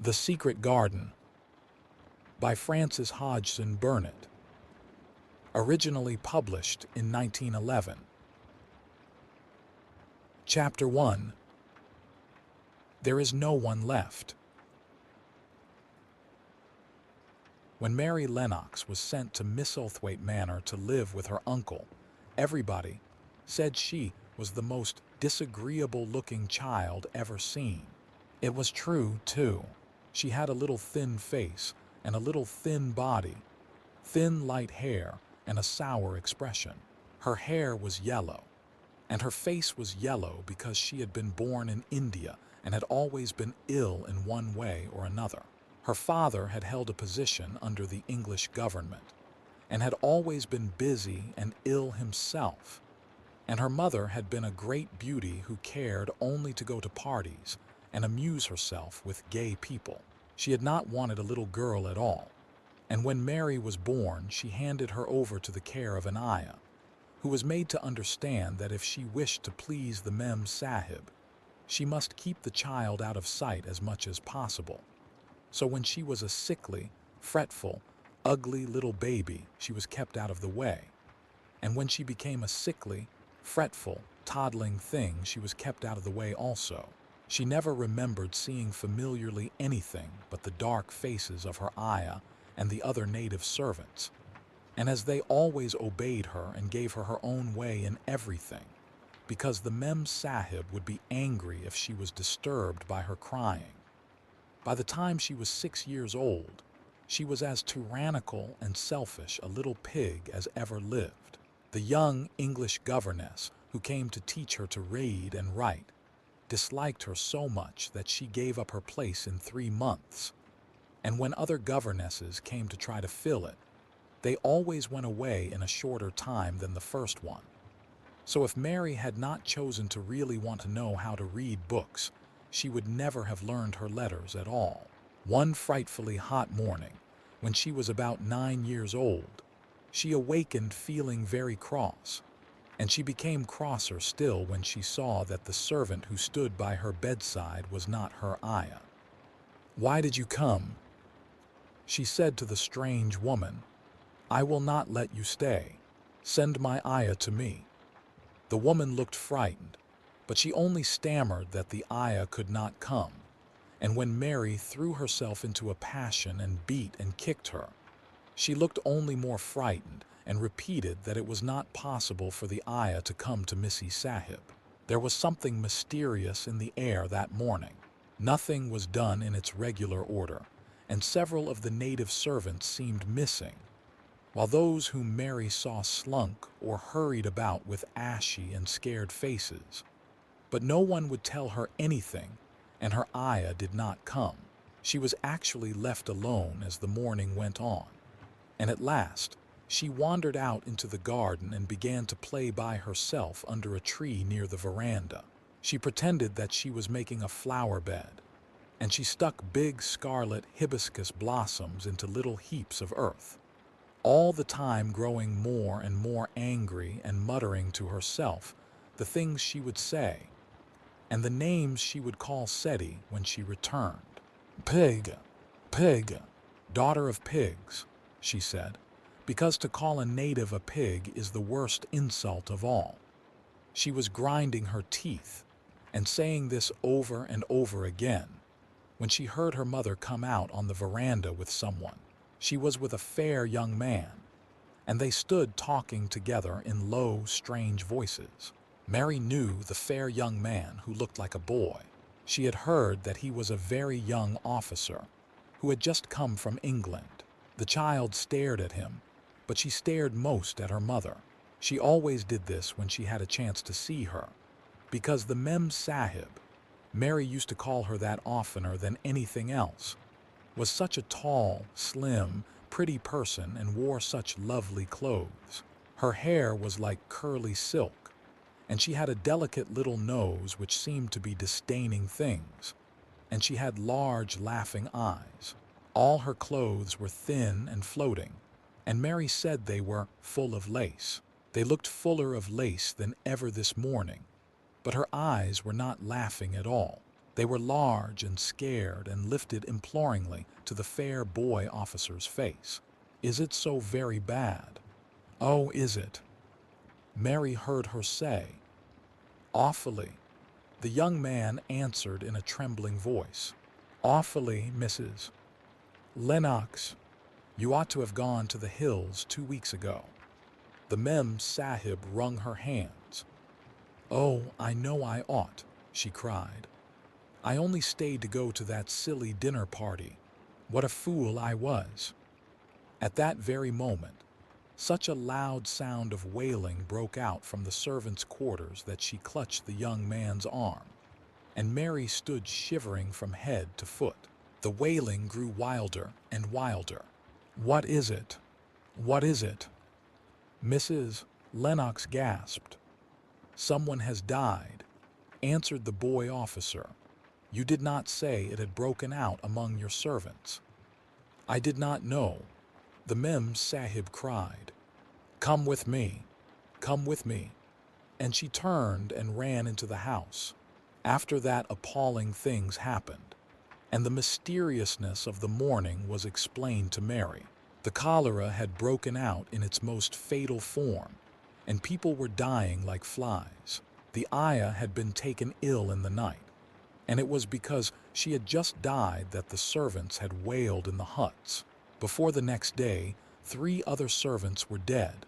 The Secret Garden by Frances Hodgson Burnett. Originally published in 1911. Chapter 1. There is no one left. When Mary Lennox was sent to Misselthwaite Manor to live with her uncle, everybody said she was the most disagreeable-looking child ever seen. It was true, too. She had a little thin face and a little thin body, thin light hair and a sour expression. Her hair was yellow, and her face was yellow because she had been born in India and had always been ill in one way or another. Her father had held a position under the English government and had always been busy and ill himself, and her mother had been a great beauty who cared only to go to parties and amuse herself with gay people. She had not wanted a little girl at all, and when Mary was born, she handed her over to the care of an ayah, who was made to understand that if she wished to please the Mem Sahib, she must keep the child out of sight as much as possible. So when she was a sickly, fretful, ugly little baby, she was kept out of the way, and when she became a sickly, fretful, toddling thing, she was kept out of the way also. She never remembered seeing familiarly anything but the dark faces of her ayah and the other native servants, and as they always obeyed her and gave her her own way in everything, because the Mem Sahib would be angry if she was disturbed by her crying. By the time she was 6 years old, she was as tyrannical and selfish a little pig as ever lived. The young English governess who came to teach her to read and write disliked her so much that she gave up her place in 3 months. And when other governesses came to try to fill it, they always went away in a shorter time than the first one. So if Mary had not chosen to really want to know how to read books, she would never have learned her letters at all. One frightfully hot morning, when she was about 9 years old, she awakened feeling very cross, and she became crosser still when she saw that the servant who stood by her bedside was not her ayah. "Why did you come?" she said to the strange woman. "I will not let you stay. Send my ayah to me." The woman looked frightened, but she only stammered that the ayah could not come, and when Mary threw herself into a passion and beat and kicked her, she looked only more frightened and repeated that it was not possible for the ayah to come to Missy Sahib. There was something mysterious in the air that morning. Nothing was done in its regular order, and several of the native servants seemed missing, while those whom Mary saw slunk or hurried about with ashy and scared faces. But no one would tell her anything, and her ayah did not come. She was actually left alone as the morning went on, and at last she wandered out into the garden and began to play by herself under a tree near the veranda. She pretended that she was making a flower bed, and she stuck big scarlet hibiscus blossoms into little heaps of earth, all the time growing more and more angry and muttering to herself the things she would say and the names she would call Seti when she returned. "Pig, pig, daughter of pigs," she said, because to call a native a pig is the worst insult of all. She was grinding her teeth and saying this over and over again when she heard her mother come out on the veranda with someone. She was with a fair young man, and they stood talking together in low, strange voices. Mary knew the fair young man who looked like a boy. She had heard that he was a very young officer who had just come from England. The child stared at him, but she stared most at her mother. She always did this when she had a chance to see her, because the Mem Sahib, Mary used to call her that oftener than anything else, was such a tall, slim, pretty person and wore such lovely clothes. Her hair was like curly silk, and she had a delicate little nose which seemed to be disdaining things, and she had large, laughing eyes. All her clothes were thin and floating, and Mary said they were full of lace. They looked fuller of lace than ever this morning, but her eyes were not laughing at all. They were large and scared and lifted imploringly to the fair boy officer's face. "Is it so very bad?" "Oh, is it?" Mary heard her say. "Awfully," the young man answered in a trembling voice. "Awfully, Mrs. Lennox. You ought to have gone to the hills 2 weeks ago." The Mem Sahib wrung her hands. "Oh, I know I ought," she cried. "I only stayed to go to that silly dinner party. What a fool I was." At that very moment, such a loud sound of wailing broke out from the servants' quarters that she clutched the young man's arm, and Mary stood shivering from head to foot. The wailing grew wilder and wilder. "What is it? What is it?" Mrs. Lennox gasped. "Someone has died," answered the boy officer. "You did not say it had broken out among your servants." "I did not know," the Mem Sahib cried. "Come with me, come with me." And she turned and ran into the house. After that, appalling things happened, and the mysteriousness of the morning was explained to Mary. The cholera had broken out in its most fatal form, and people were dying like flies. The ayah had been taken ill in the night, and it was because she had just died that the servants had wailed in the huts. Before the next day, 3 other servants were dead,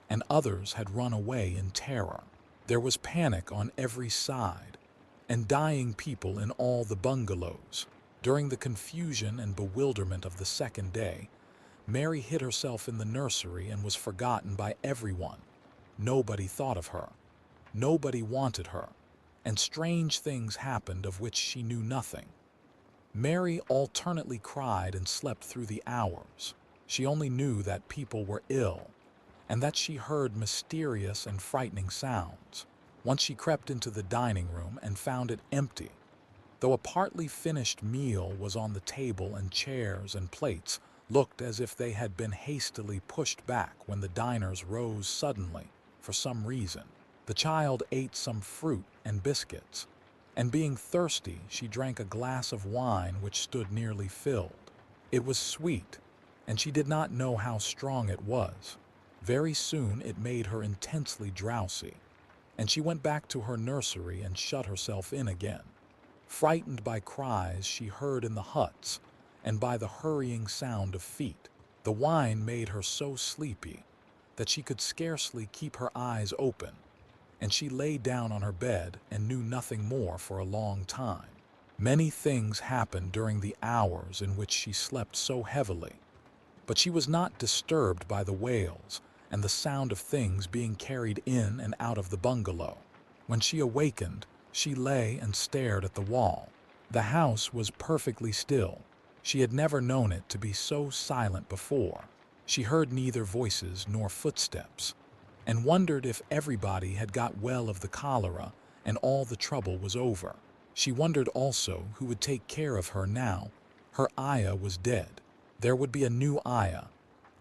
and others had run away in terror. There was panic on every side, and dying people in all the bungalows. During the confusion and bewilderment of the second day, Mary hid herself in the nursery and was forgotten by everyone. Nobody thought of her. Nobody wanted her, and strange things happened of which she knew nothing. Mary alternately cried and slept through the hours. She only knew that people were ill, and that she heard mysterious and frightening sounds. Once she crept into the dining room and found it empty, though a partly finished meal was on the table and chairs and plates looked as if they had been hastily pushed back when the diners rose suddenly for some reason. The child ate some fruit and biscuits, and being thirsty, she drank a glass of wine which stood nearly filled. It was sweet, and she did not know how strong it was. Very soon it made her intensely drowsy, and she went back to her nursery and shut herself in again. Frightened by cries she heard in the huts, and by the hurrying sound of feet, the wine made her so sleepy that she could scarcely keep her eyes open, and she lay down on her bed and knew nothing more for a long time. Many things happened during the hours in which she slept so heavily, but she was not disturbed by the wails and the sound of things being carried in and out of the bungalow. When she awakened, she lay and stared at the wall. The house was perfectly still. She had never known it to be so silent before. She heard neither voices nor footsteps, and wondered if everybody had got well of the cholera and all the trouble was over. She wondered also who would take care of her now her ayah was dead. There would be a new ayah,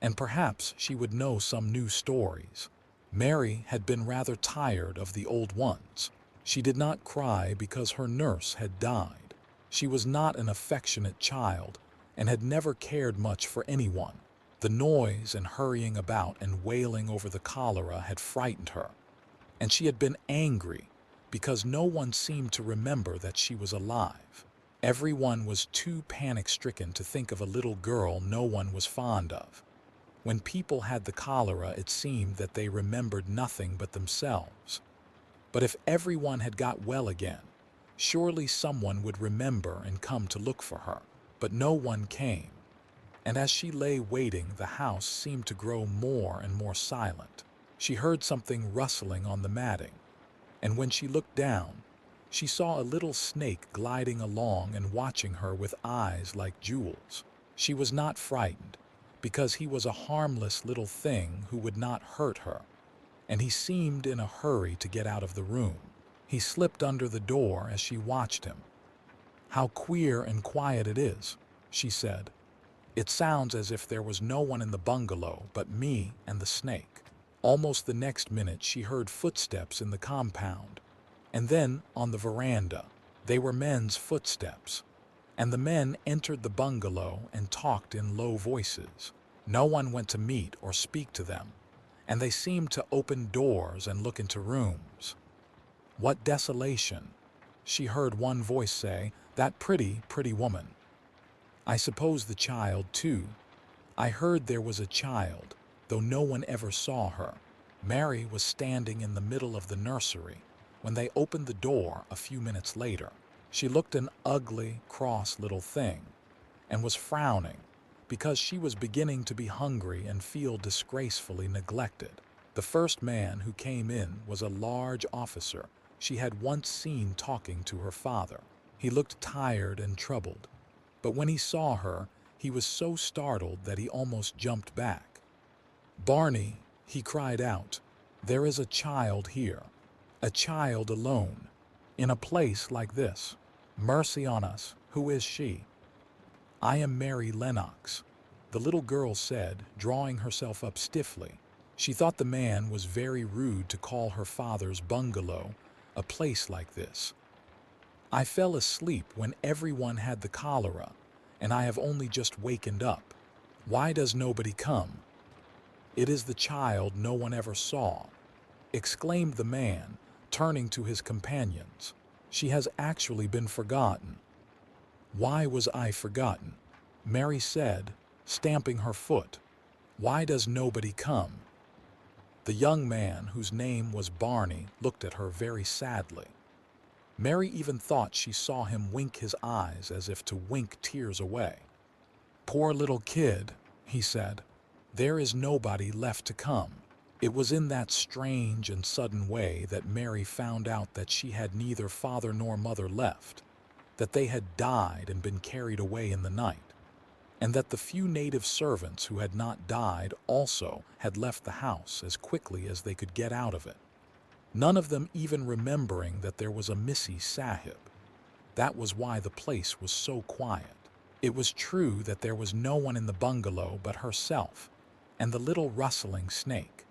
and perhaps she would know some new stories. Mary had been rather tired of the old ones. She did not cry because her nurse had died. She was not an affectionate child and had never cared much for anyone. The noise and hurrying about and wailing over the cholera had frightened her, and she had been angry because no one seemed to remember that she was alive. Everyone was too panic-stricken to think of a little girl no one was fond of. When people had the cholera, it seemed that they remembered nothing but themselves. But if everyone had got well again, surely someone would remember and come to look for her. But no one came, and as she lay waiting, the house seemed to grow more and more silent. She heard something rustling on the matting, and when she looked down, she saw a little snake gliding along and watching her with eyes like jewels. She was not frightened, because he was a harmless little thing who would not hurt her, and he seemed in a hurry to get out of the room. He slipped under the door as she watched him. "How queer and quiet it is," she said. "It sounds as if there was no one in the bungalow but me and the snake." Almost the next minute she heard footsteps in the compound, and then on the veranda. They were men's footsteps, and the men entered the bungalow and talked in low voices. No one went to meet or speak to them, and they seemed to open doors and look into rooms. "What desolation," she heard one voice say, "that pretty, pretty woman." I suppose the child, too. I heard there was a child, though no one ever saw her. Mary was standing in the middle of the nursery when they opened the door a few minutes later. She looked an ugly, cross little thing and was frowning because she was beginning to be hungry and feel disgracefully neglected. The first man who came in was a large officer she had once seen talking to her father. He looked tired and troubled, but when he saw her, he was so startled that he almost jumped back. "Barney," he cried out, "there is a child here, a child alone, in a place like this. Mercy on us, who is she?" "I am Mary Lennox," the little girl said, drawing herself up stiffly. She thought the man was very rude to call her father's bungalow a place like this. "I fell asleep when everyone had the cholera, and I have only just wakened up. Why does nobody come?" "It is the child no one ever saw," exclaimed the man, turning to his companions. "She has actually been forgotten." "Why was I forgotten?" Mary said, stamping her foot. "Why does nobody come?" The young man, whose name was Barney, looked at her very sadly. Mary even thought she saw him wink his eyes as if to wink tears away. "Poor little kid," he said. "There is nobody left to come." It was in that strange and sudden way that Mary found out that she had neither father nor mother left, that they had died and been carried away in the night, and that the few native servants who had not died also had left the house as quickly as they could get out of it, none of them even remembering that there was a Missy Sahib. That was why the place was so quiet. It was true that there was no one in the bungalow but herself and the little rustling snake.